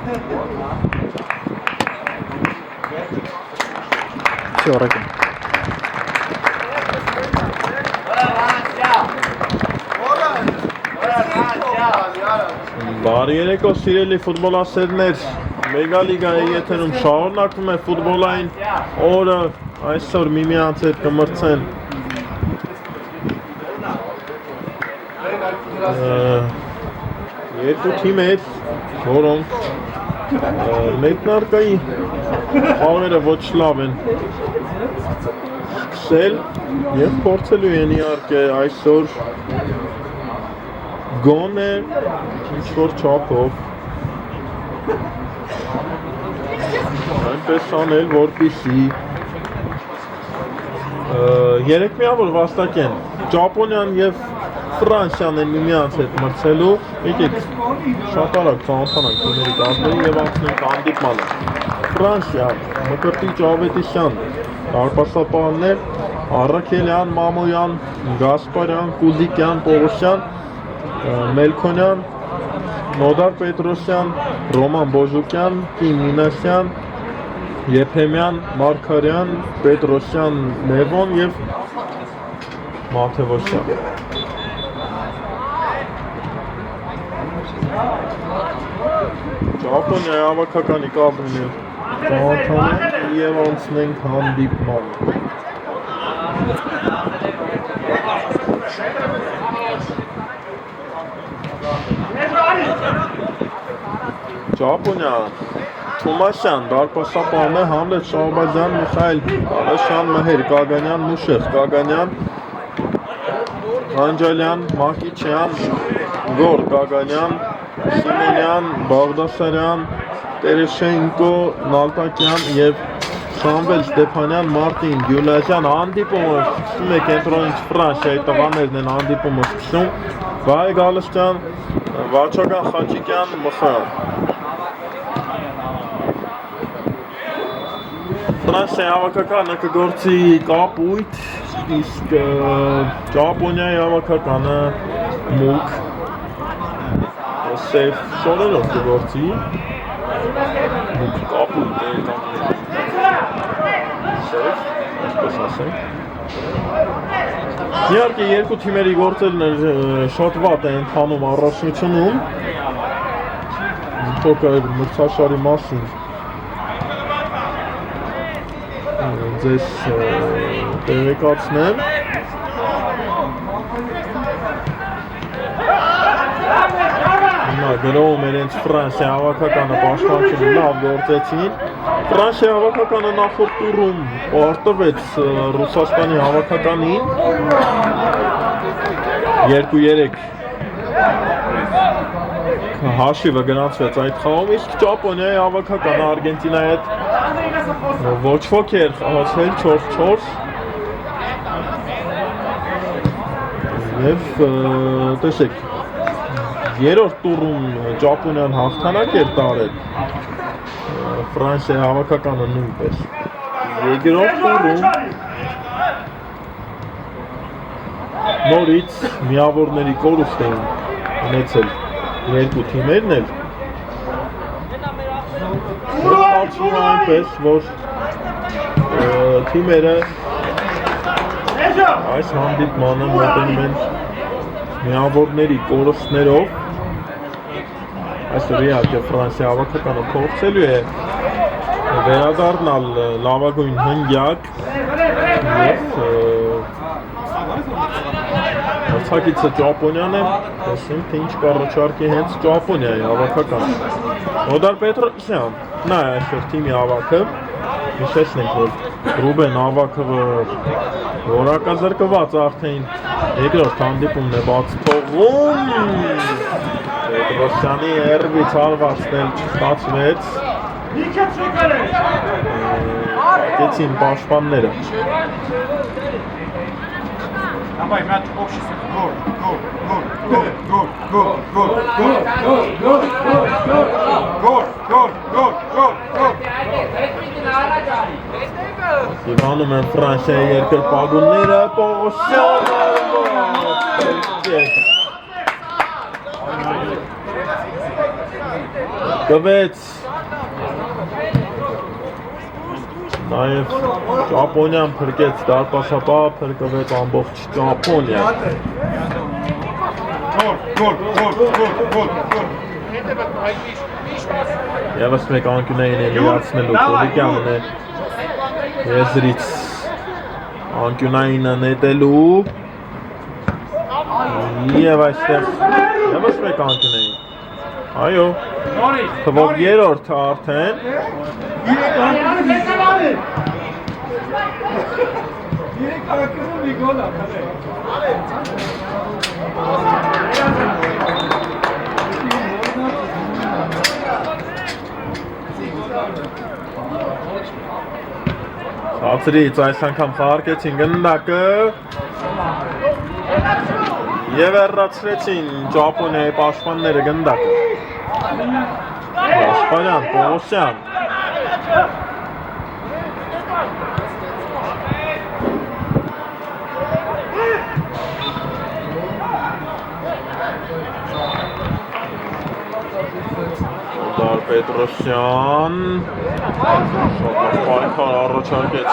Չորակը։ Բարի երեկո սիրելի ֆուտբոլասերներ, Մեգա լիգայի եթերում շարունակվում է ֆուտբոլային օրը, այսօր միմյանց հետ կմրցեն երկու թիմեր, որոնք մեկնարկայի խաղերը ոչ լավ են սկսել և փորձելու են իհարկե այսօր գոնե ինչ-որ չափով այնպես անել, որպեսզի երեք միավոր վաստակեն Ճապոնիան և Ֆրանսիան են միմյանց հետ մրցելու, եկեք շատ արագ ծանոթանանք թիմերի կազմերին և անցնենք հանդիպմանը։ Ֆրանսիա, Մկրտիչ Ավետիսյան, դարպասապահներ Առաքելյան, Մամոյան, Գասպարյան, Կուզիկյան, Պողոսյան, Մելքոնյան, Նոդար Պետրոսյան, Ռոման Բոժուկյան, Կիմ Մինասյան, Եփեմյան, Մարգարյան, Պետրոսյան, Լևոն և Մաթևոսյան։ Ճապոնիայի հավաքականի կազմին ծանոթանանք և անցնենք հանդիպման։ Ճապոնիա, Թումասյան, դարպասապահն է, Համլետ Շահբազյան, Միխայել Ալաշյան, Մհեր, Գագանյան, Մուշեղ, Գագանյան, Անջալյան, Մակիչյան, Գոր, Գագանյան, Սիմոնյան, Բաղդասարյան, Տերեշենկո, Նալտակյան և Շամվել Ստեփանյան, Մարտին Գյուլազյան հանդիպումը սկսում է կենտրոնից Ֆրանսիայի տղաներն են հանդիպումը սկսում Վայ Գալստյան, Վաչագան Խաչիկյան, Մխան Ֆրանսիայի հավաքականը կգործի կապույտ, իսկ Ճապոնիայի հավաքականը մուգ սև շորերով կգործի մուգ կապույտ է կամ սև, այսպես ասենք Իհարկե երկու թիմերի գործելն շատ վատ է ընթանում առաջնությունում փոքր մրցաշարի մասին ձեզ տեղեկացնեմ գրոհում իրենց Ֆրանսիա հավաքականը պաշտպանությունը լավ գործեցին Ֆրանսիա հավաքականը նախորդ տուրում պարտվեց Ռուսաստանի հավաքականին 2-3 հաշիվը գնացվեց այդ խաղում, իսկ Ճապոնիայի հավաքականը Արգենտինայի հետ ոչ ոք էր հասել 4-4 և տեսեք երրորդ տուրում Ճապոնիան հաղթանակ էր տարել Ֆրանսիայի հավաքականը նույնպես երկրորդ տուրում նորից միավորների կորուստ էին ունեցել երկու թիմերն էլ ստացվում է այնպես, որ թիմերը այս հանդիպմանը մոտենում են միավորների կորուստներով այսօր իհարկե Ֆրանսիա հավաքականը փորձելու է վերադառնալ լավագույն հնգյակ և հարցակիցը Ճապոնիան է, տեսնենք թե ինչ կառաջարկի հենց Ճապոնիայի հավաքականը։ Նոդար Պետրոսյան, նա է այսօր թիմի հավաքը, հիշեցնենք, որ Ռուբեն Ավակովը որակազրկված արդեն երկրորդ հանդիպումն է բաց թողում Պետրոսյանի հեռվից հարվածն էլ չստացվեց Կեցին պաշտպանները Давай, мяч общество. Гол. Ivանում են Ֆրանսիայի երկրպագունները, Պողոսյանը Գվեց նաև Ճապոնիան փրկեց դարպասապահ, փրկվեց ամբողջ Ճապոնիան։ Եվս մեկ անկյունային է լիացնելու Կոլիկյանն է եզրից անկյունայինը նետելու և այստեղ եվս մեկ անկյունային այո թվով երորդ արդեն Հացրից այս անգամ խաղարկեցին գնդակը և հեռացրեցին Ճապոնիայի պաշտպանները գնդակը Գասպարյան, Պողոսյան Օդար Պետրոսյան Շատ պայքար առաջարկեց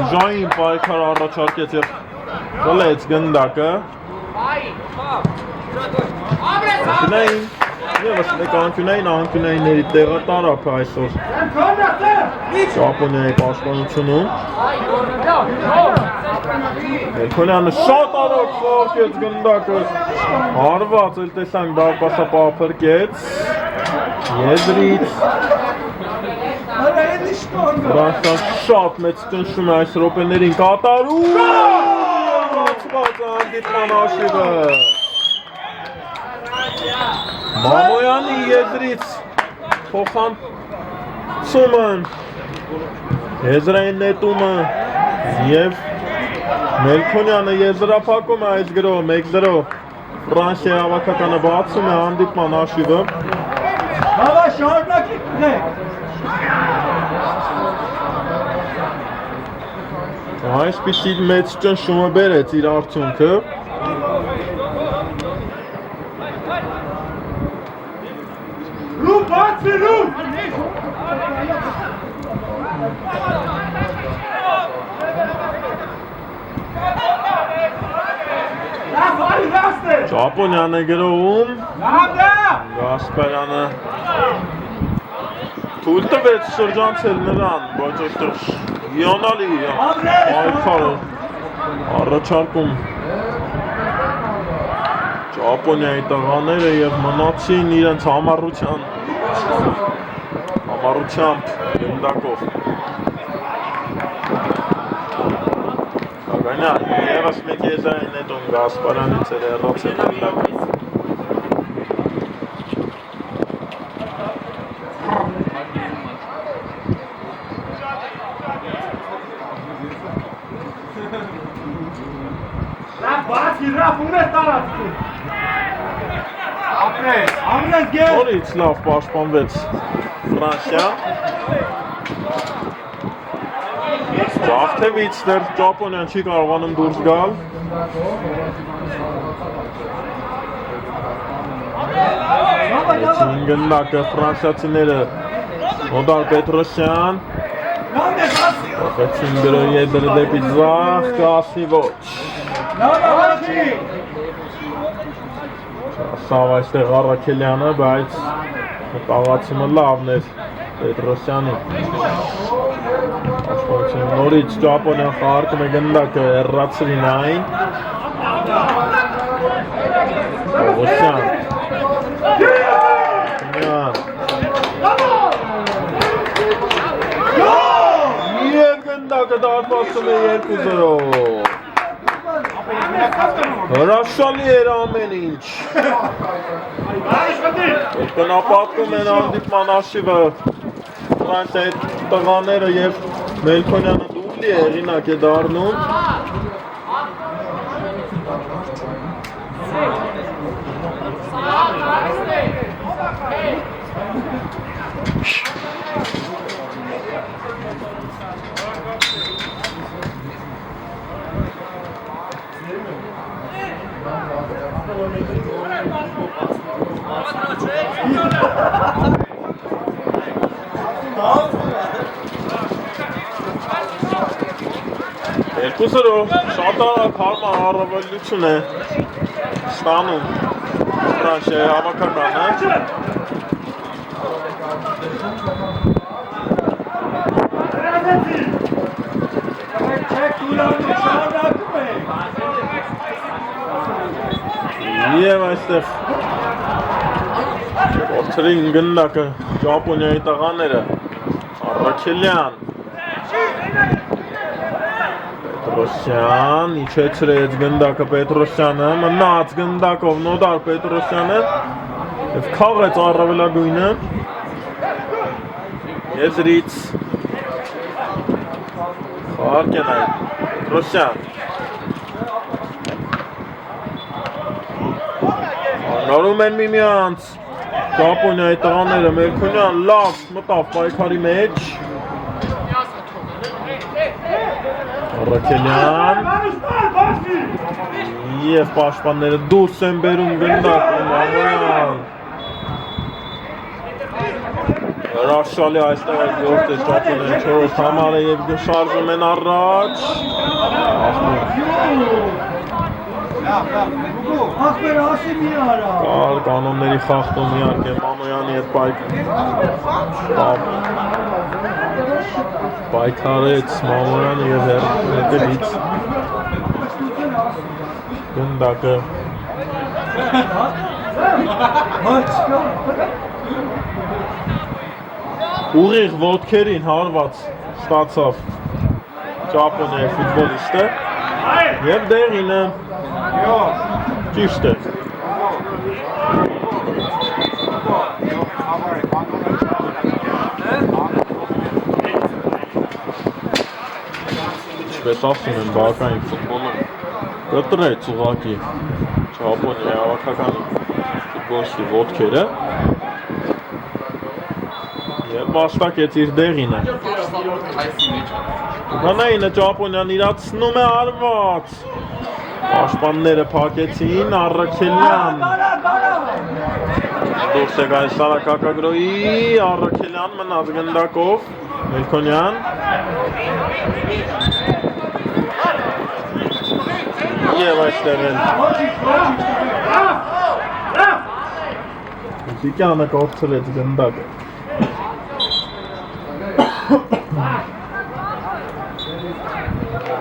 Ուժային պայքար առաջարկեց և կլեց գնդակը Անկյունային Եվս մեկ անկյունայինների տեղը տարապ այսօր Ճապոնիայի պաշտպանությունում Մելքոնյանը շատ արագ խաղարկեց գնդակը Հարված էլ տեսանք դարպասապահը փրկեց Եզրից Վրանքան շատ մեծ ճնշում է այս րոպեներին կատարում Ացված հանդիպման հաշիվը Մամոյանի եզրից փոխանցումը Եզրային նետումը և Մելքոնյանը եզրափակում է այս գրով 1-0 Ֆրանսիայի հավաքականը բացում է հանդիպման հաշիվը Հավա շարունակի կնեք Այսպիսի մեծ ճնշումը բերեց իր արդյունքը Լու բացի լու Ճապոնիան է գրովում Գասպարյանը թույլ տվեց շրջանցել նրան բայց այստեղ հիանալի պայքարը առաջարկում Ճապոնիայի տղաները և մնացին իրենց համառությամբ գնդակով Գանյան, եվս մեկ եզային հետոն Գասպարյանից էր հեռացել գնդակը Նորից լավ պաշտպանվեց Ֆրանսիա Ձախթևից դեռ Ճապոնիան չի կարողանում դուրս գալ Էցին գնդակը ֆրանսիացիները Օդար Պետրոսյան Էցին գրոյ եդրը դեպի ձախ կասի ոչ Սավ այստեղ Առաքելյանը, բայց տաղացումը լավն էր Պետրոսյանի Աշխորություն նորից Ճապոնիան խաղարկում է գնդակը հեռացրին այն Պողոսյան Եվ գնդակը դարպասում է 2-0 Հրաշալի էր ամեն ինչ Կնապատկում են հանդիպման հաշիվը Ֆրանսիայի տղաները և Մելքոնյանը դուբլի է հեղինակ է դառնում Երկուսերով շատ հարմար առավելություն է ստանում Ֆրանսիայի հավաքականը։ Եվ այստեղ Որթրին գնդակը Ճապոնիայի տղաները Առաքելյան Պետրոսյան իջեցրեց գնդակը Պետրոսյանը մնաց գնդակով Նոդար Պետրոսյանը և քաղեց առավելագույնը եզրից խաղարկեն այդ Պետրոսյան Նորում են միմյանց Ճապոնիայի տղաները Մելքոնյան լավ մտավ պայքարի մեջ Առաքելյան և պաշտպանները դուրս են բերում գնդակ Մամոյան Հրաշալի այստեղ այս գործ է Ճապոնիայի 4 համարը և շարժում են առաջ Ախպեր ասի մի արա Կար կանոնների խախտում իհարկե Մամոյանի հետ պայքարեց Մամոյանը և հետևից գնդակը ուղիղ ոտքերին հարված ստացավ Ճապոնիայի ֆուտբոլիստը և դեղինը ճիշտ է ինչպես ասում են բակային ֆուտբոլում կտրեց ուղղակի Ճապոնիայի հավաքականի ֆուտբոլիստի ոտքերը և վաստակեց իր դեղինը Կանայինը Ճապոնիան իրացնում է արված Պաշտպանները փակեցին Առաքելյան Դուրս է գալիս Սարակակագրոյի Առաքելյան մնաց գնդակով Մելքոնյան Եվ այստեղ են Զիկյանը կորցրեց գնդակը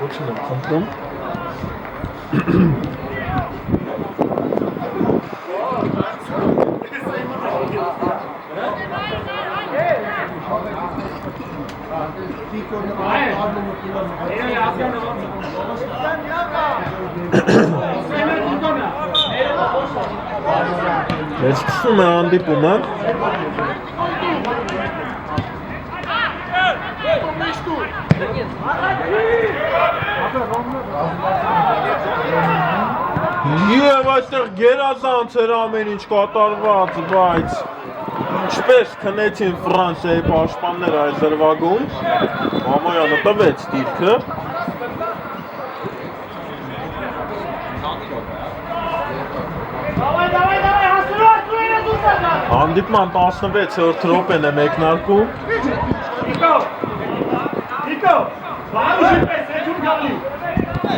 Ողջույն եմ խնդրում Ես սկսում է հանդիպումը Եվ այստեղ գերազանց էր ամեն ինչ կատարված, բայց ինչպես քնեցին Ֆրանսիայի պաշտպանները այս դրվագում, Մամոյանը տվեց դիրքը Հանդիպման 16-րդ րոպեն է մեկնարկում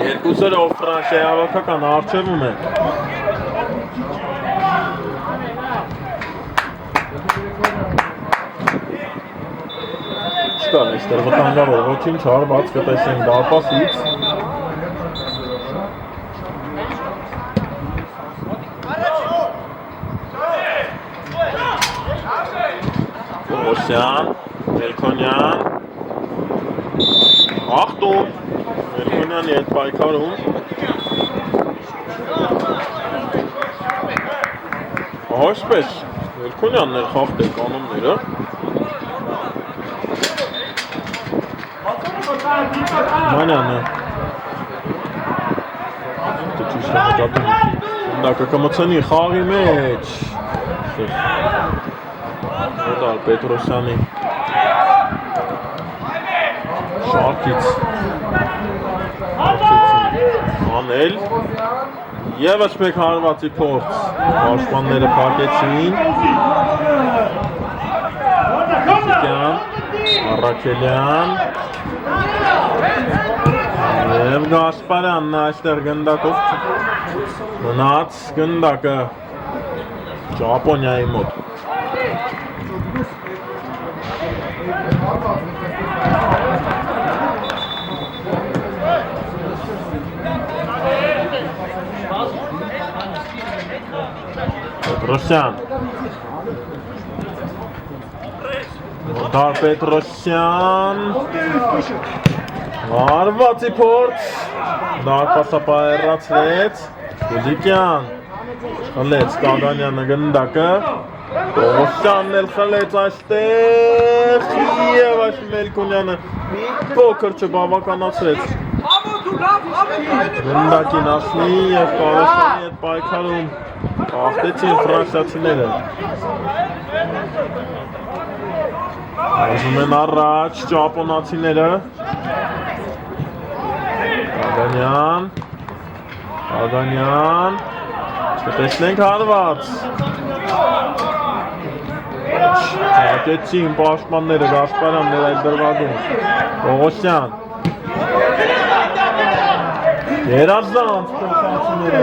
Երկուսերով Ֆրանսիայի հավաքականը առջևում է Չկար այստեղ վտանգավոր ոչինչ հարված կտեսենք դարպասից Պողոսյան, Մելքոնյան Ախտում Մելքոնյանի հետ պայքարում Այսպես Մելքոնյանն էր խախտել կանոնները Մանյանը Ճիշտ է նկատում Դա կմցնի խաղի մեջ Նոդար Պետրոսյանի շարքից անել Եվս մեկ հարվածի փորձ Պաշտպանները փակեցին Արաքելյան Եվ Գասպարյանն այստեղ գնդակով մնաց գնդակը Ճապոնիայի մոտ Պետրոսյան Նոդար Պետրոսյան Արվածի փորձ Դարպասապահերացրեց Գուզիկյան Խլեց Կագանյանը գնդակը Պողոսյանն էլ խլեց այստեղ և այս Մելքոնյանը մի փոքր չբավականացրեց Գնդակին ասնի և Պողոսյանի հետ պայքարում Ախտեցին ֆրանսիացիները Արժում են առաջ ճապոնացիները Ագանյան Չտեսնենք հարված Հատեցին պաշտպանները Գասպարյաններ այդ դրվագում Պողոսյան Երազանց փոխանցիները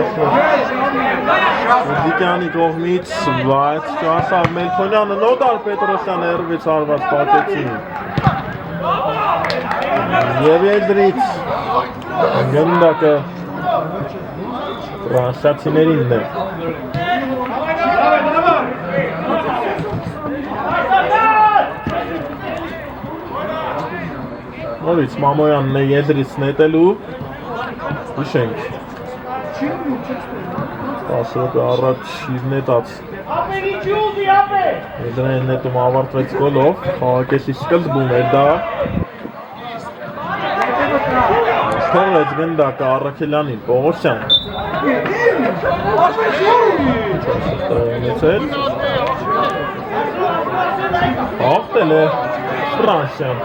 Դիկյանի կողմից բայց չասավ Մելքոնյանը Նոդար Պետրոսյանը հեռվից հարված պատեցին Եվ եդրից գնդակը ֆրանսիացիներինն է Նորից Մամոյանն է եդրից նետելու Հիշենք 10 րոպե առաջ իր նետած Եդրային նետում ավարտվեց գոլով Խաղակեսի սկզբում էր դա Թողեց գնդակը Արաքելյանին Պողոսյան Աղտել է Ֆրանսիան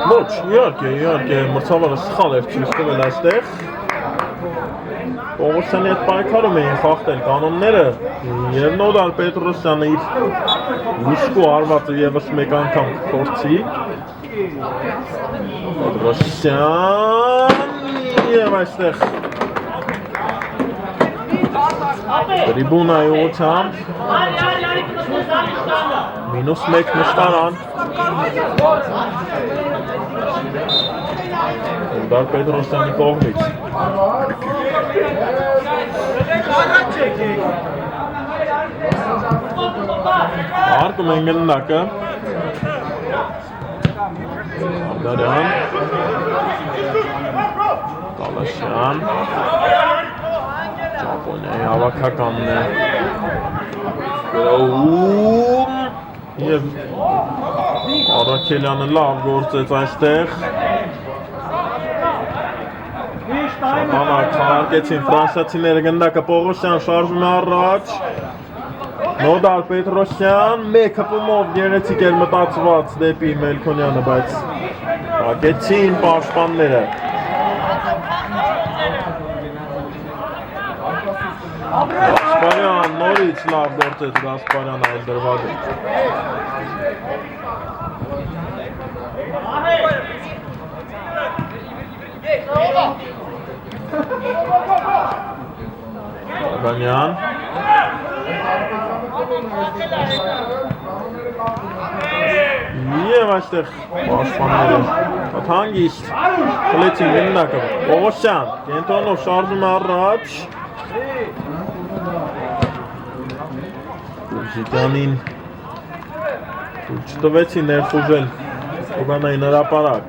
Ոչ, իհարկե, մրցավարը սխալ էր ցույց տվել այստեղ Պողոսյանի հետ պայքարում էին խախտել կանոնները և Նոդար Պետրոսյանը իր ուշկու արվածը ևս մեկ անգամ փորձի Պետրոսյան և այստեղ Տրիբունայի ուղղությամբ մինուս 1 նշտարան Նոդար Պետրոսյանի կողմից Արկում են գնդակը Ադարյան Տալաշյան Ճապոնիայի հավաքականն է Գրոում Եվ Արաքելյանը լավ գործեց այստեղ Շապանակ խաղարկեցին ֆրանսիացիները գնդակը Պողոսյան շարժում է առաջ Նոդար Պետրոսյան մեկ հպումով գեղեցիկ էր մտածված դեպի Մելքոնյանը, բայց հակեցին պաշտպանները Գասպարյան նորից լավ գործեց Գասպարյան այլ դրվագում Ագանյան Եվ այստեղ պաշտպանները հանգիստ խլեցին գնդակը Պողոսյան կենտրոնով շարժում է առաջ Գուզիկյանին չտվեցի ներխուժել Օգանային հրապարակ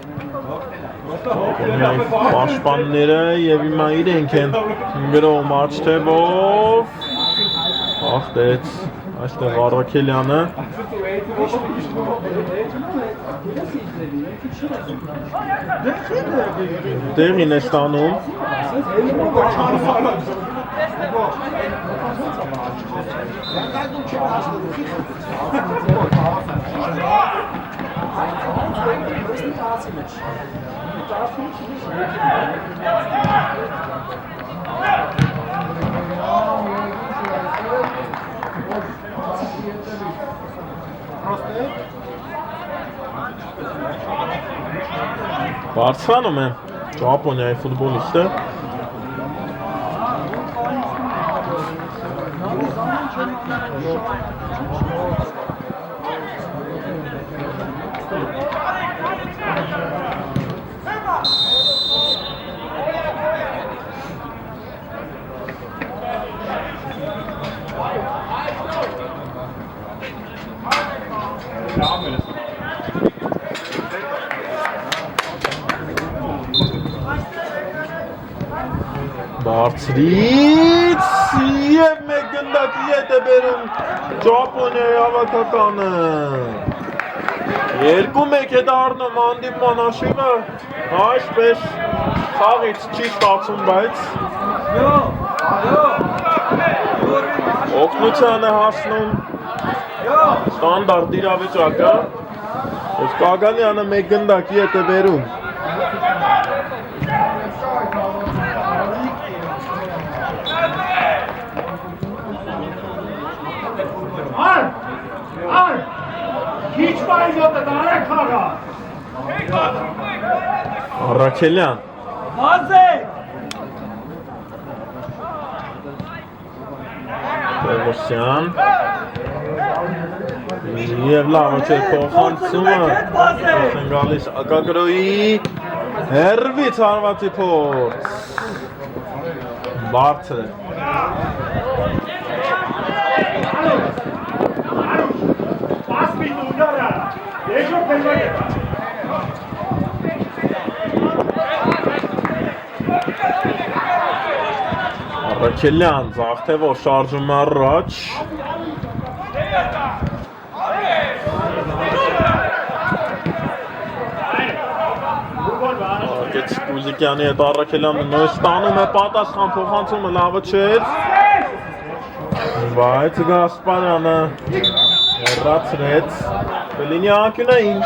Պաշտպանները և հիմա իրենք են գրում աչթևով Ախտեց այստեղ Արաքելյանը Տեղին է ստանում Բարձրանում է Ճապոնիայի ֆուտբոլիստը Բարձրից և մեկ գնդակի ետ է բերում Ճապոնիայի հավաքականը 2-1 է դառնում հանդիպման հաշիվը այսպես խաղից չի ստացվում բայց օգնության է հասնում ստանդարտ իրավիճակը և Կագանյանը մեկ գնդակի ետ է բերում Քիչ բայզոտը դարեք խաղա Առաքելյան Մազեք Պերոսյան Եվ լավը չէ փոխանցումը են գալիս Ակագրոյի հերվից հարվածի փորձ Բարձր է Առաքելյան ձախ թե որ շարժում առաջ Արգեց Կուզիկյանի հետ Առաքելյանը նույն ստանում է պատասխան փոխանցումը լավը չէր Բայց Գասպարյանը հեռացրեց Կլինի անկյունային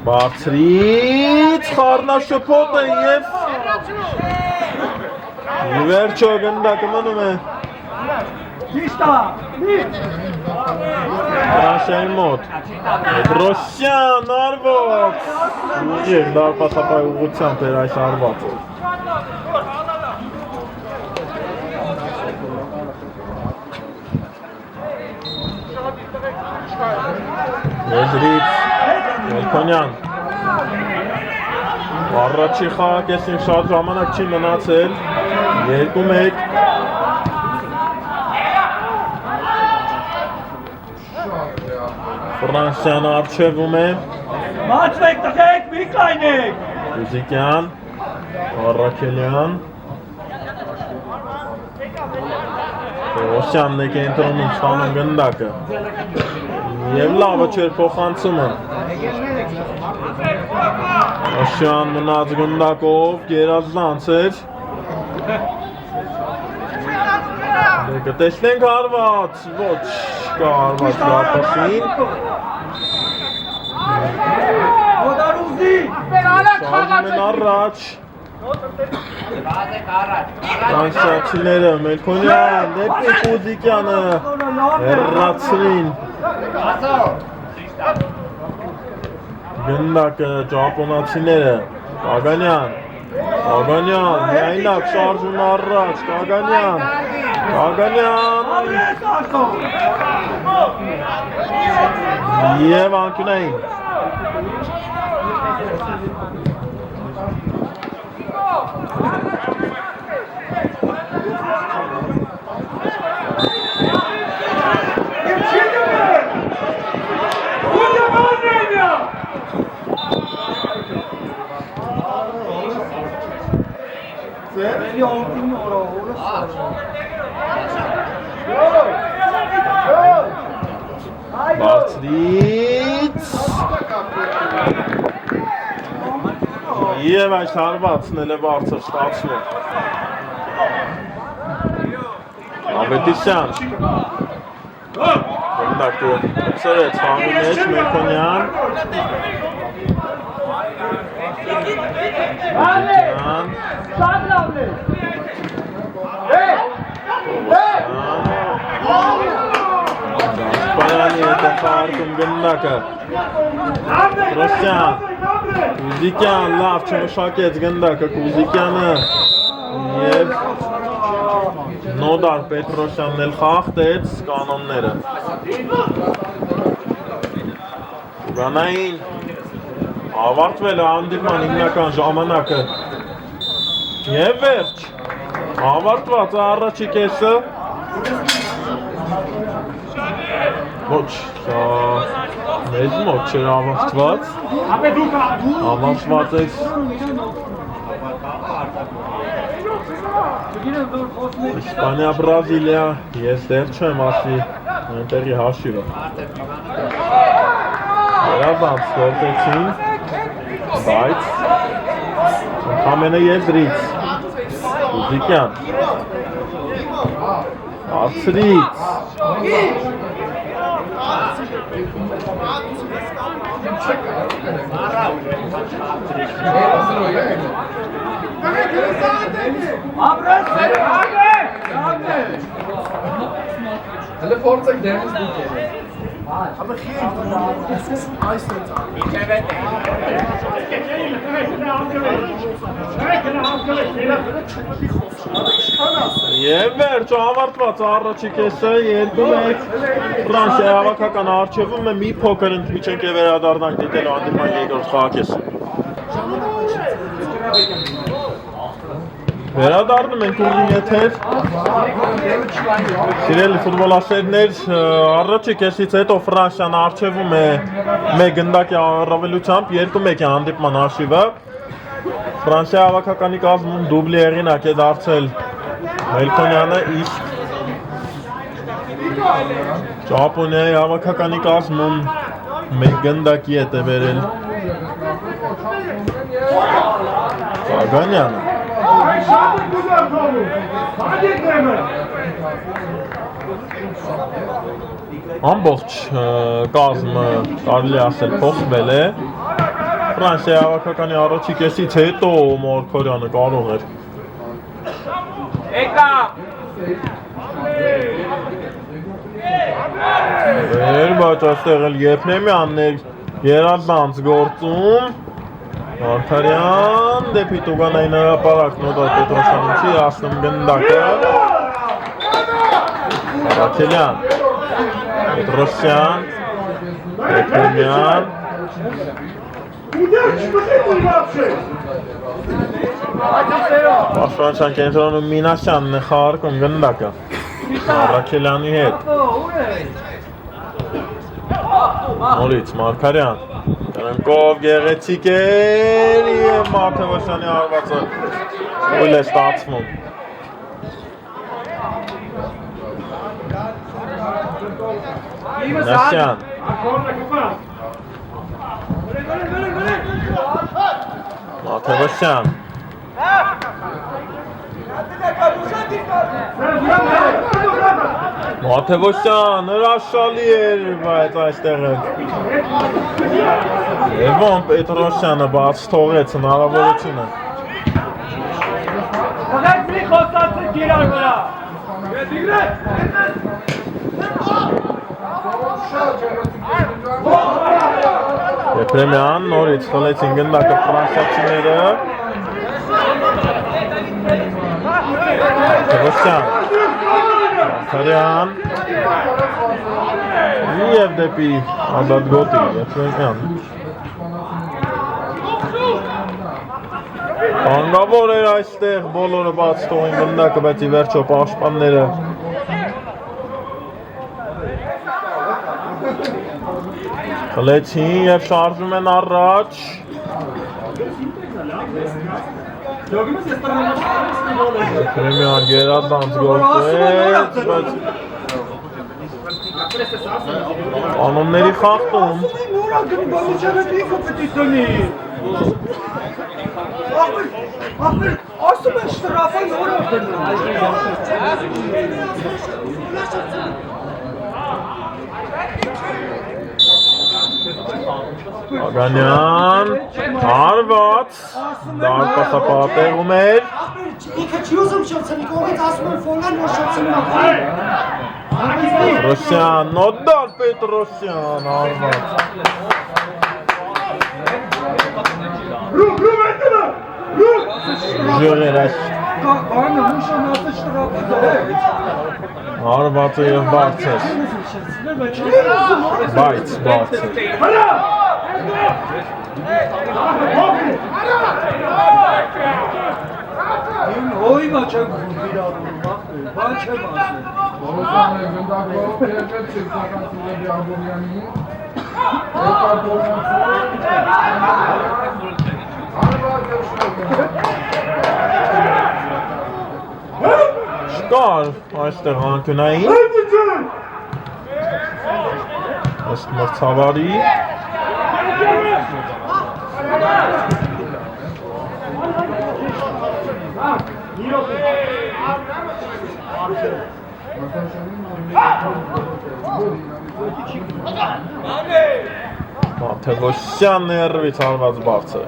Բարձրից խառնաշփոթ է և վերջո գնդակը մնում է Ֆրանսիայի մոտ Պետրոսյան արված Եվ դարպասապայի ուղղությամբ էր այս արվածը Եզրից Մելքոնյան Առաջի խաղակեսին շատ ժամանակ չի մնացել 2-1 Ֆրանսիան արջևում է Մաչվեք տղեք, մի կայնեք Կուզիկյան Առաքելյան Պերոսյանն է կենտրոնում ստանում գնդակը Եվ լավը չէր փոխանցումը Աշյան մնաց գնդակով գերազանց էր Կտեսնենք հարված Ոչ կա հարված դարպասին Շարժում են առաջ Ֆրանսիացիները Մելքոնյան դեպի Կուզիկյանը հեռացրին Գնդակը ճապոնացիները Կագանյան միայնակ շարժում առաջ Կագանյան Եվ անկյունային Բարձրից Եվ այս հարվածն էլ է բարձր ստացվում Ավետիսյան Գնդակը սրեց հանգի մեջ Մերքոնյան Սպայանի հետ է խաղարկում գնդակը Ռոսյան Կուզիկյան լավ չմշակեց գնդակը Կուզիկյանը և Նոդար Պետրոսյանն էլ խախտեց կանոնները Ուրանային ավարտվել է հանդիպման հիմնական ժամանակը և վերջ ավարտված է առաջի կեսը ոչ մեզ մոտ չէր ավարտված ավարտված է Իսպանիա, Բրազիլիա, ես դեր չեմ ասի այնտեղի հաշիվը Վերազանց ստեղծեցին, բայց ամենը եզրից Կուզիկյան Բարձրից Hele Fahrzeug, der ist gut. Aber hier, das ist meistens Եվ վերջ ավարտված առաջի կեսը 2-1 Ֆրանսիայի հավաքական առջևում է մի փոքր ընդմիջենք և վերադառնանք դիտելու հանդիպման երկրորդ խաղակեսը Վերադառնում ենք ուղին եթեր Սիրելի ֆուտբոլասերներ առաջի կեսից հետո Ֆրանսիան առջևում է մեկ գնդակի առավելությամբ 2-1 է հանդիպման հաշիվը Ֆրանսիայի հավաքականի կազմում դուբլի հեղինակ է դարձել Մելքոնյանը իսկ Ճապոնիայի հավաքականի կազմում մեկ գնդակի հետ է բերել Սարգանյանը Ամբողջ կազմը կարելի ասել փոխվել է Ֆրանսիայի հավաքականի առաջի կեսից հետո Մարկարյանը կարող էր բայց այստեղ էլ Եփրեմյանն էր երազանց գործում Մարկարյան դեպի Տուգանային հրապարակ Նոդար Պետրոսյանին չի հասնում գնդակը Արաքելյան Պետրոսյան Եփրեմյան Պաշտպանության կենտրոնում Մինասյանն է խաղարկում գնդակը Արաքելյանի հետ Նորից Մարկարյան Տրնկով գեղեցիկ էր և Մարտավասյանի հարվածը ուլ է ստացվում Նասյան Մարտավասյան Մաթևոսյան հրաշալի էր, բայց այստեղ է Լևոն Պետրոսյանը բաց թողեց հնարավորությունը Եփրեմյան նորից խլեցին գնդակը ֆրանսիացիները Մաթևոսյան Մարտարյան և դեպի ազատ գոտի Եփրեմյան Հանգավոր էր այստեղ բոլորը բաց թողին գնդակը, բայց ի վերջո պաշտպանները խլեցին և շարժում են առաջ Քրեմյան գերազանց գործեց, բայց անոնների խախտում Ասում են շտրաֆը նորը Ագանյան, հարված, դարպասապատեղում էր Ինքը չի ուզում շոցնի, կողից ասում են ֆոնգան նոր շոցնում Ռոսյան, նոդար Պետրոսյան, հարված Ժողեր այս Հարվածը և բարձր Բայց բարձր Հոյվա չեմ վիրավորում, բան չեմ ասել Որոսան է գնդակով երբել չեքսական սուրեբի ագորյանի երկար Շկար այստեղ անկյունային Ըստ մրցավարի Մաթևոսյան ներվից հարված բարձր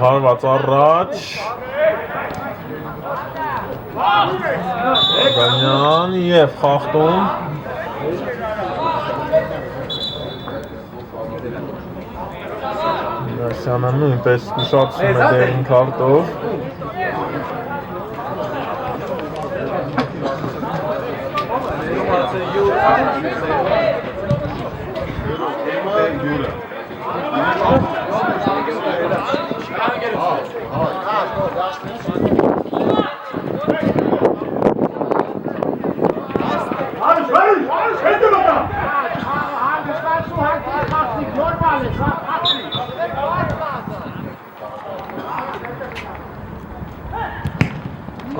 Հարված առաջ Ագանյան և խախտում Նասյանը նույնպես ուշացում է դեղին քարտով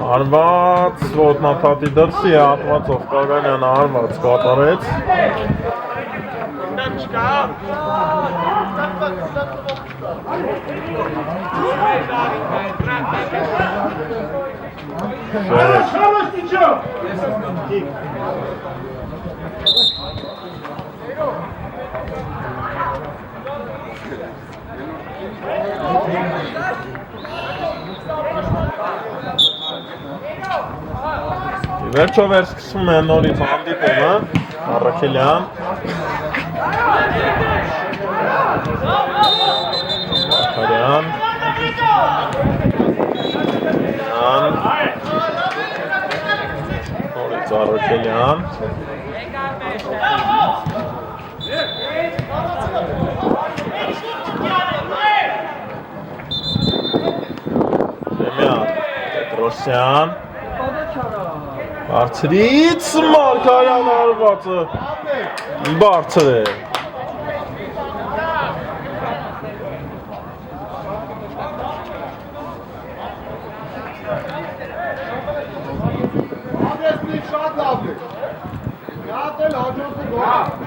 Հարված ոտնաթաթի դրսի հատվածով Կագանյանը հարված կատարեց Վերջով էր սկսում է նորից հանդիպումը Առաքելյան Մակարյան նորից Առաքելյան Դեմյան Պետրոսյան Բարձրից Մարկարյան հարվածը բարձր է շատ լավ է Շատ էլ հաջորդը գոհ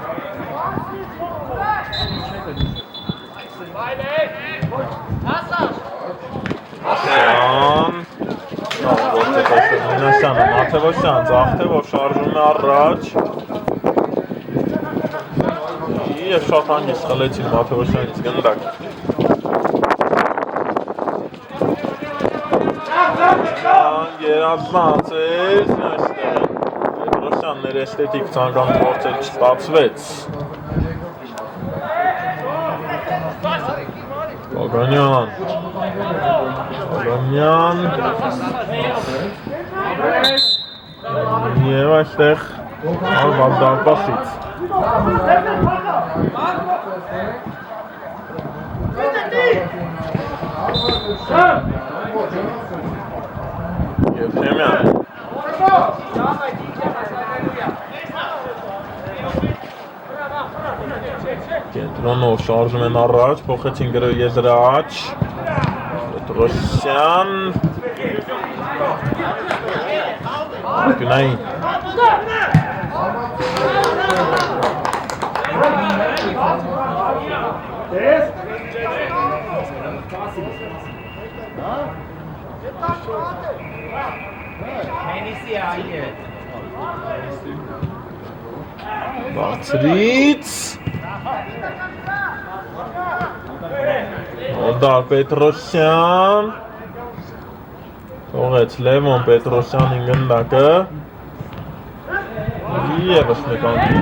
Մինասյանը, Մաթևոսյան, Ձախթևով շարժում է առաջ Եվ շատ հանգիստ խլեցին Մաթևոսյանից գնդակ Գերազանց էր Պետրոսյանն էր էսթետիկ ցանկան փորձել չստացվեց Օգանյան Եվ այստեղ արվալ դարպասից Եվխեմյան Կենտրոնով շարժում են առաջ, փոխեցին գրը եզրաչ Պետրոսյան Գնային Բացրից Օդար Պետրոսյան Թողեց Լևոն Պետրոսյանին գնդակը Եվս մեկ անգամ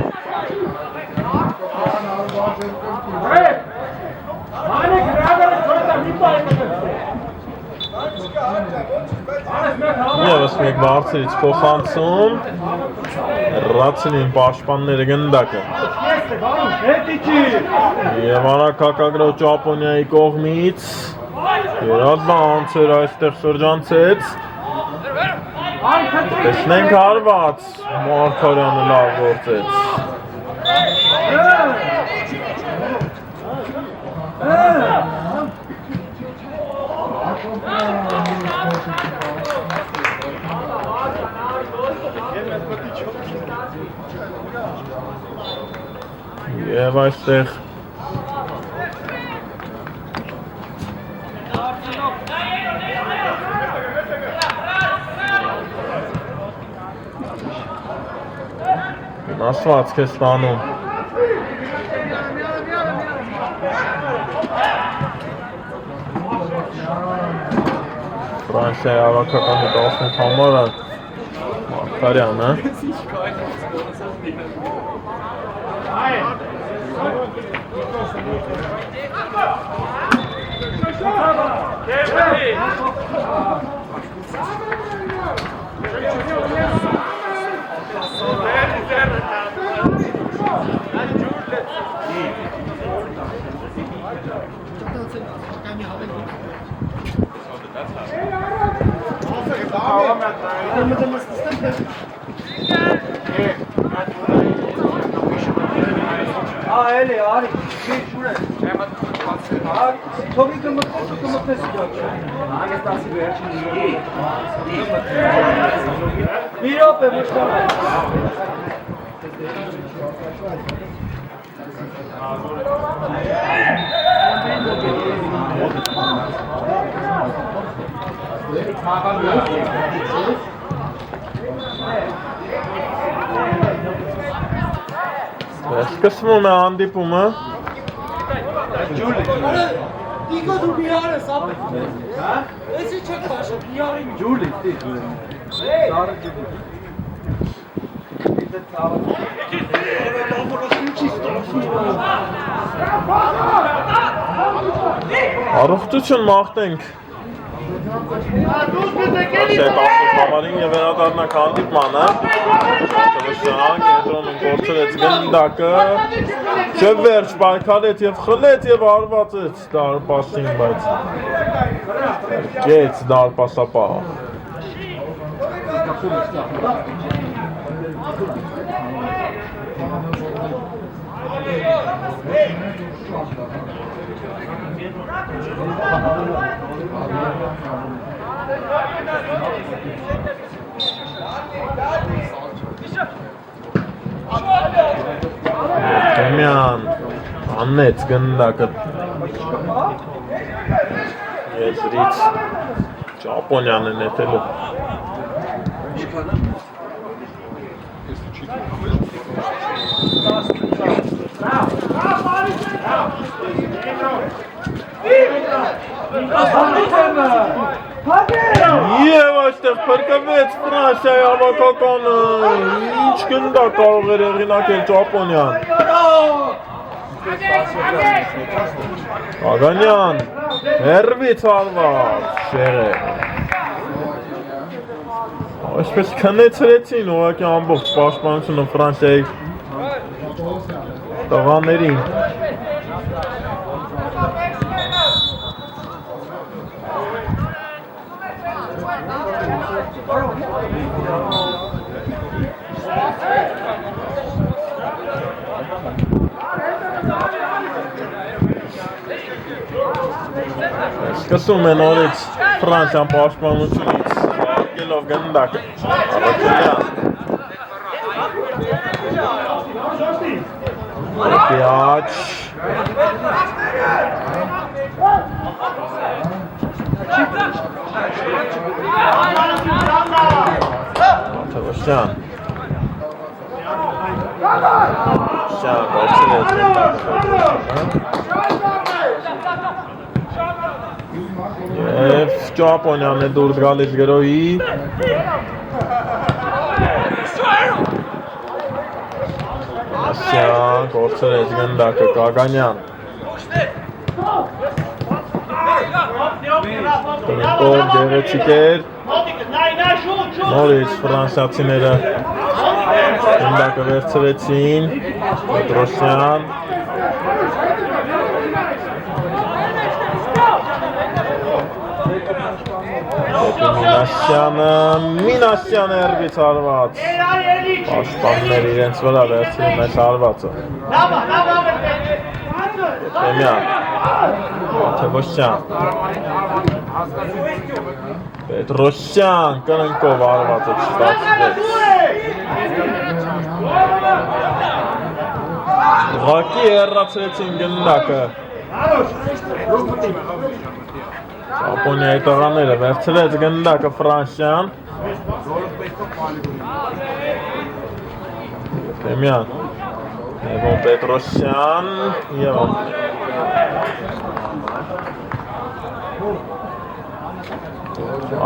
Եվս մեկ բարձրից փոխանցում Ռացինին պաշտպանները գնդակը Եվ արագ հակագրով Ճապոնիայի կողմից Երազանցեր այստեղ շրջանցեց Տեսնենք հարված Մարգարյանը լավ գործեց Եվ այստեղ Նասվածք է ստանում Ֆրանսիայի ավակականի 18 համարը Մարգարյանը Էլի, արի, շուր է Թողի կմտնես Հանգստասի վերջին Մի ռոպ է մշտավ Սկսվում է հանդիպումը Դիկո դու միար ես ապետ Էսի չեք բաշը միարի Ջուլի Առողջություն մաղթենք Շետ ասուր համարին և վերադարնակ հանդիպմանը Պետրոսյան կենտրոնում գործրեց գնդակը Չվերջ պայքարեց և խլեց և արվածեց դարպասին բայց Գեց դարպասապահը Թեմյան անեց գնդակը եզրից Ճապոնյան է նետելու Եվ այստեղ պրկվեց Ֆրանսիայի հավաքականը, ինչ գնդակ կարող էր հեղինակել Ճապոնյան Աղանյան, հերվից արված, շեղը։ Այսպես քնեցրեցին ուղղակի ամբողջ պաշտպանությունը Ֆրանսիայի տղաներին։ Սկսում է նորից Ֆրանսիան պաշտպանությունից արգելով գնդակը Արաքելյան Պիաչ Թվաշյան Շյան գործել է Եվ Ճապոնյանն է դուրս գալիս գրոյի Ասյան գործել է գնդակը Կագանյան Տնկով գեղեցիկ էր Նորից ֆրանսիացիները գնդակը վերցրեցին Պետրոսյան Մինասյանը հերվից արված Պաշտպաններ իրենց վրա վերցրին այս արվածը Պետեմյան Թևոսյան Պետրոսյան կրնկով արվածը չստացվեց Ուղղակի հեռացրեցին գնդակը Ճապոնիայի տղաները վերցրեց գնդակը Ֆրանսիան Պետեմյան Եվոն Պետրոսյան Եվոն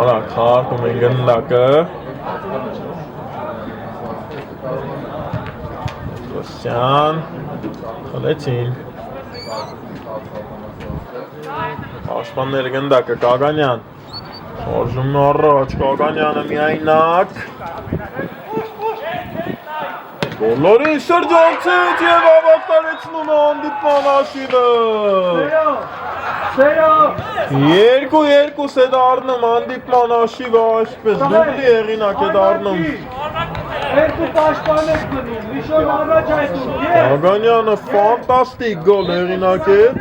Արակ խաղարկում են գնդակը Պետրոսյան խլեցին Պաշտպանները գնդակը Կագանյան Շարժումն առաջ Կագանյանը միայնակ Բոլորին շրջանցեց և ավարտարեցնում է հանդիպման հաշիվը 2-2 է դառնում հանդիպման հաշիվը այսպես դուբլի հեղինակ է դառնում Երկու պաշտպանեց գնում, Միշոն առաջ այդում, Կագանյանը ֆանտաստիկ գոլ հեղինակեց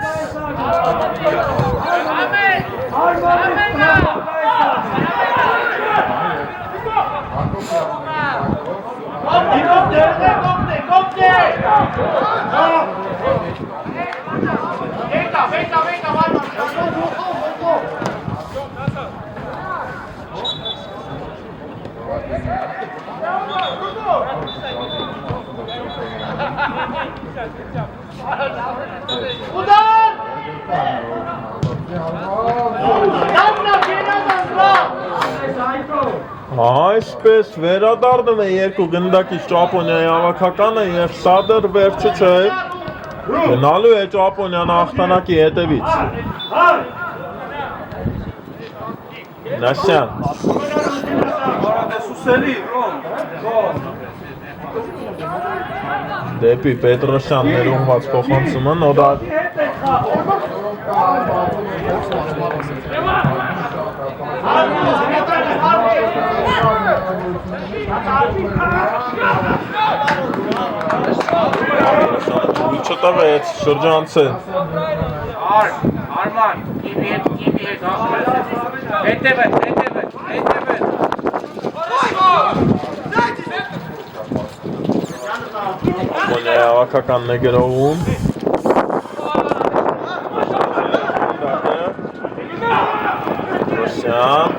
Այսպես վերադառնում է երկու գնդակից Ճապոնիայի հավաքականը և սա դեռ վերջը չէ գնալու է Ճապոնիան հաղթանակի հետևից Նասյան Դեպի Պետրոսյան ներումված փոխանցումը նոդար Չտավեց շրջանցը Արման, իմ հետ հետևეთ Ճապոնիայի հավաքականն է գրովում Պետրոսյան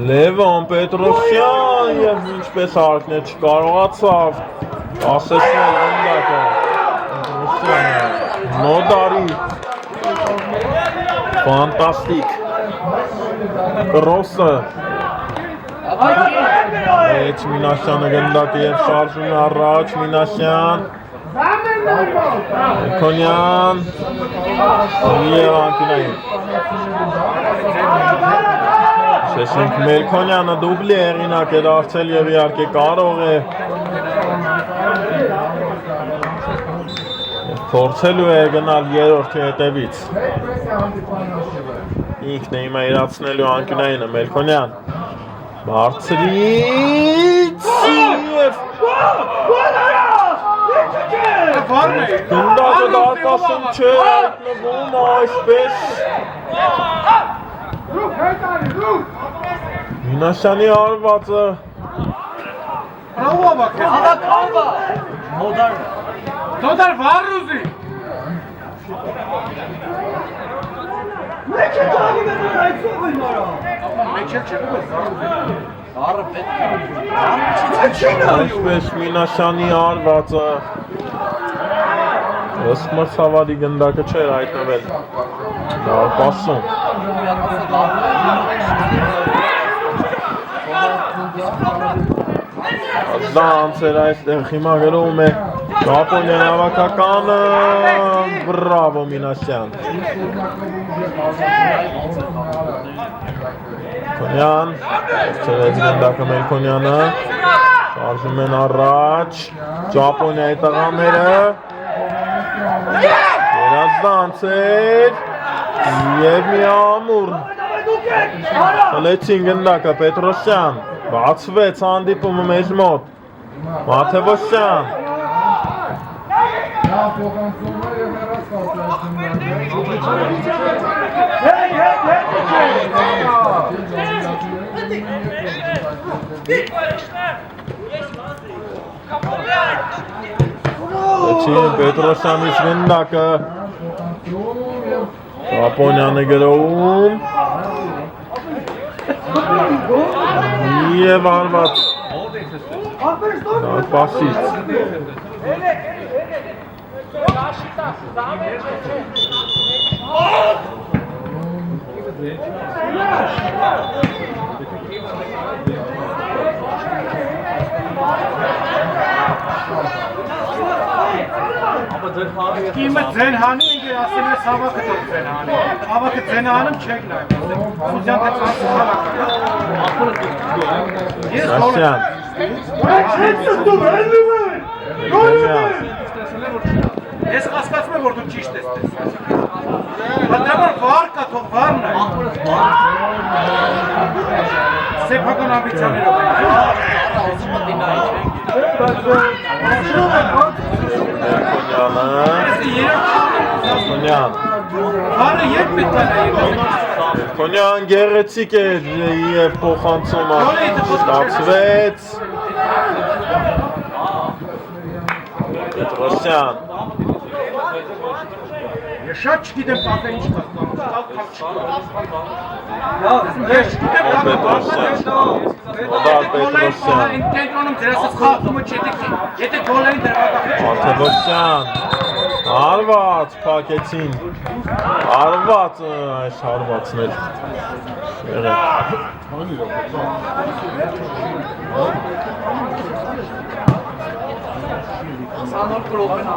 Լևոն Պետրոսյան և ինչպես հարկն է չկարողացավ ասեցնել գնդակը Պետրոսյանը նոդարի ֆանտաստիկ կրոսը Էջ Մինասյանը գնդակ և շարժում է առաջ, Մինասյան Մելքոնյան և անկյունային Շեսինք Մելքոնյանը դուբլի հեղինակ է դարձել և իհարկե կարող է փորձելու է գնալ երրորդի հետևից ինքն է հիմա իրացնելու անկյունայինը Մելքոնյան Բարձրից և գնդակը դարկասում չէ հայտնվում այսպես Մինասյանի արվածը Դոդար վարուզի Մեկ է տանի մենուր այցով են արա Մեկ է Այսպես Մինասյանի արվածը ըստ մրցավարի գնդակը չէր հայտնվել դարպասում Ազդանց էր այստեղ հիմա գրում է Ճապոնիայի հավաքականը բրավո Մինասյան Մելքոնյան Չերեց գնդակը Մելքոնյանը Շարժում են առաջ Ճապոնիայի տղաները Երազդանց էր Եվ մի ամուր Հլեցին գնդակը Պետրոսյան Բացվեց հանդիպումը մեզ մոտ Մաթևոսյան Լեցին Պետրոսյանից գնդակը Ճապոնյանը գրում Եվ արված Պասից Իմը ձեն հանի ենք էր ասել ես հավաքը դոք ձեն հանի Հավաքը ձեն հանım չեք նայմ Սուզյան թե ծանցը հավաքը Նասյան Ես հասկացում եմ որ դու ճիշտ ես տեսել Պատրամար վար կա թող վարն է Սեփական ամբիցիաներով Մելքոնյան Վարը ետ պետք է Մելքոնյան գեղեցիկ է և փոխանցումը ստացվեց Պետրոսյան Ես շատ չգիտեմ պատը ինչ Ես չգիտեմ Պետրոսյան Կենտրոնում դրասս խաղումը չետեք գոլային դրվատախի Մաթևոսյան Արված պակեցին Արված այս հարվածն էլ Սանոր կրոպեն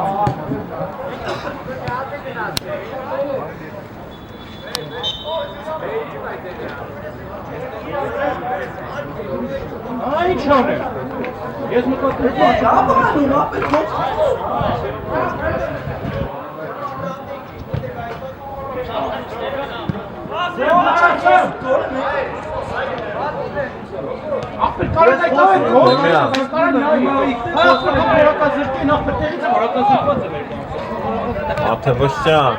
Ինչ աներ Ես մտածում Մաթևոսյան Մաթևոսյան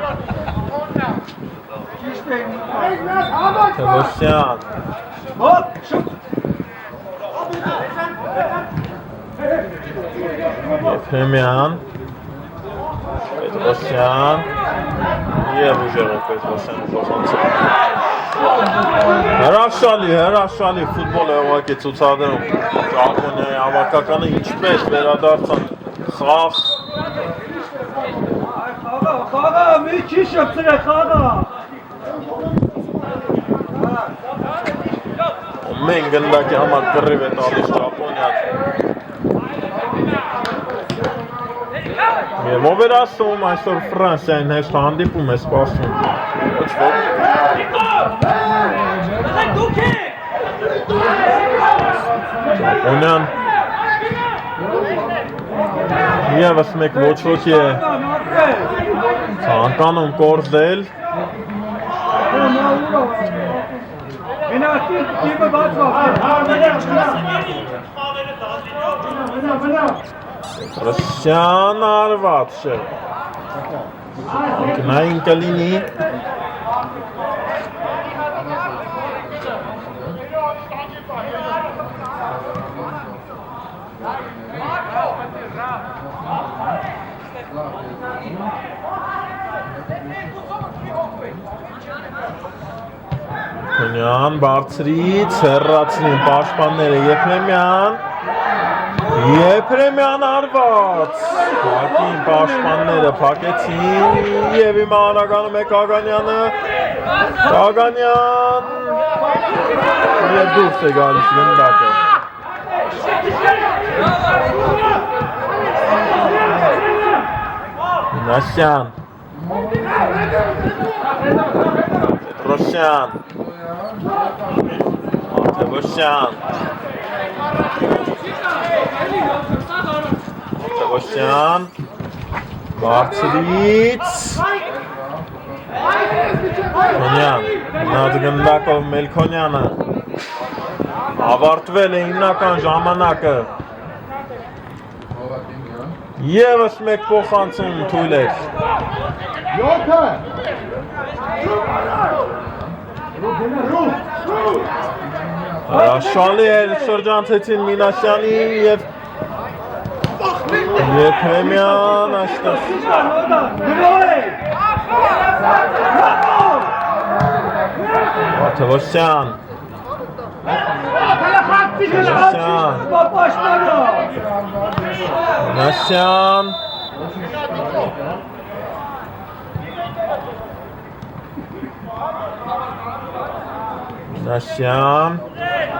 Եփրեմյան Պետրոսյան և ուժեղով Պետրոսյանը փոխանցում Հրաշալի ֆուտբոլ է ուղղակի ցուցադրում Ճապոնիայի հավաքականը ինչպես վերադարձան խաղ Խաղա, մի չի շփցրե խաղա Մենք գնդակի համար կռիվ է տալիս Ճապոնիան։ Եվ ով էր ասում այսօր Ֆրանսիային հեշտ հանդիպում է սպասում։ Ոչ ոք։ Ճապոնիան Եվս մեկ ոչ ոքի է ցանկանում կորզել։ Ռուսյան արված չէ։ Գնային կլինի։ Քոնյան բարձրից հեռացնին պաշտպանները Եփրեմյան արված Հակին պաշտպանները փակեցին և հիմա անագանում է Կագանյանը Կագանյան և դուրս է գալիս գնդակը Նասյան Պետրոսյան Աթևոսյան Աթևոսյան Բարձրից Քոնյան Նադգնդակով Մելքոնյանը Ավարտվել է հիմնական ժամանակը Եվս մեկ փոխանցում թույլ էր Հրաշալի էր շրջանցեցին Մինասյանին և Եփրեմյան այստեղ Աթևոսյան Նասյան Նասյան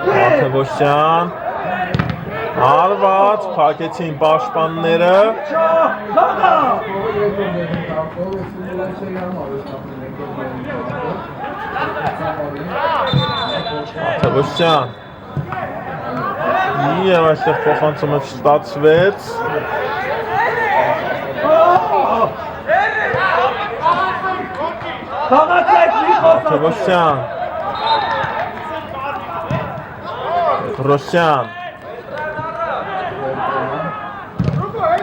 Աթևոսյան Արված փակեցին պաշտպանները Աթևոսյան Եվ այստեղ փոխանցումը չստացվեց Աթևոսյան Պետրոսյան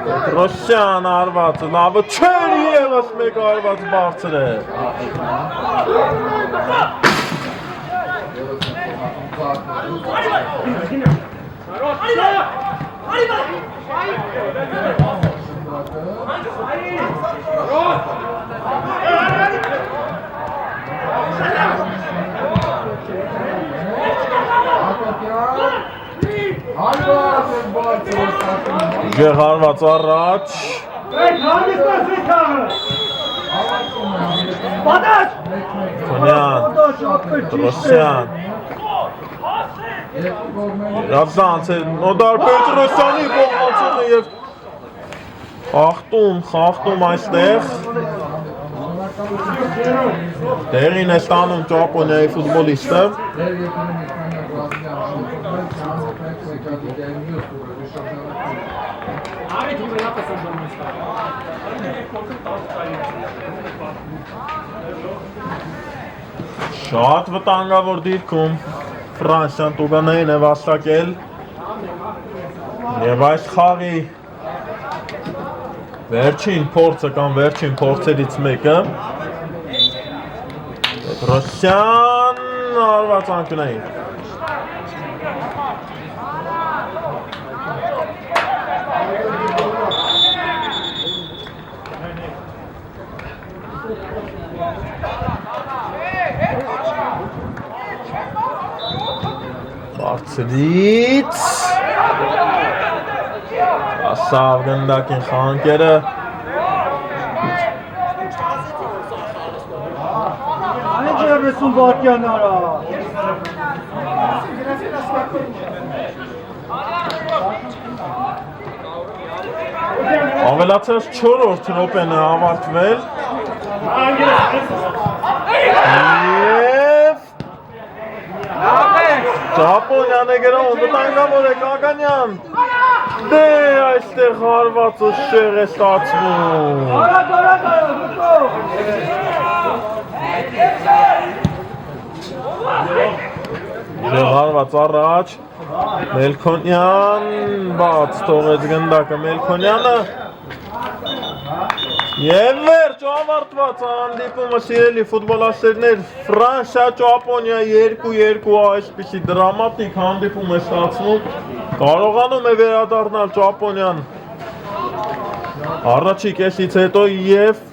Պետրոսյան արվածը լավը չեր եվս մեկ արված բարձր է Գեղարված առաջ Քոնյան Պետրոսյան Ռազանց է նոդար Պետրոսյանի փոխանցումը և խախտում այստեղ Տեղին է ստանում Ճապոնիայի ֆուտբոլիստը Շատ վտանգավոր դիրքում Ֆրանսիան տուգանային է վաստակել և այս խաղի վերջին փորձը կամ վերջին փորձերից մեկը Պետրոսյան արված անկյունային Բարձրից Ասավ գնդակին խանկերը Այն ջերվեսուն բատյան արա Ավելացած 4-րդ րոպեն է ավարտվել։ Եվ Ճապոնիան է գրում, վտանգավոր է Կականյան։ Դե այստեղ հարվածը շեղ է ստացվում։ Հարված առաջ, Մելքոնյան, բաց թողեց գնդակը Մելքոնյանը և վերջ ավարտված հանդիպումը սիրելի ֆուտբոլասերներ Ֆրանսիա Ճապոնիա 2-2 այսպիսի դրամատիկ հանդիպում է ստացվում կարողանում է վերադառնալ Ճապոնիան առաջի կեսից հետո և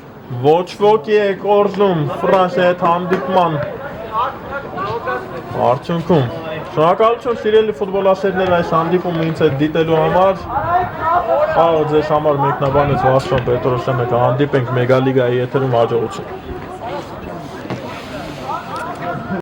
ոչ ոքի է կորզում Ֆրանսիայի հետ հանդիպման արդյունքում շնորհակալություն սիրելի ֆուտբոլասերներ այս հանդիպումը ինձ հետ դիտելու համար խաղը ձեզ համար մեկնաբանեց Վասիլ Պետրոսյանը կհանդիպենք մեգալիգայի եթերում հաջողություն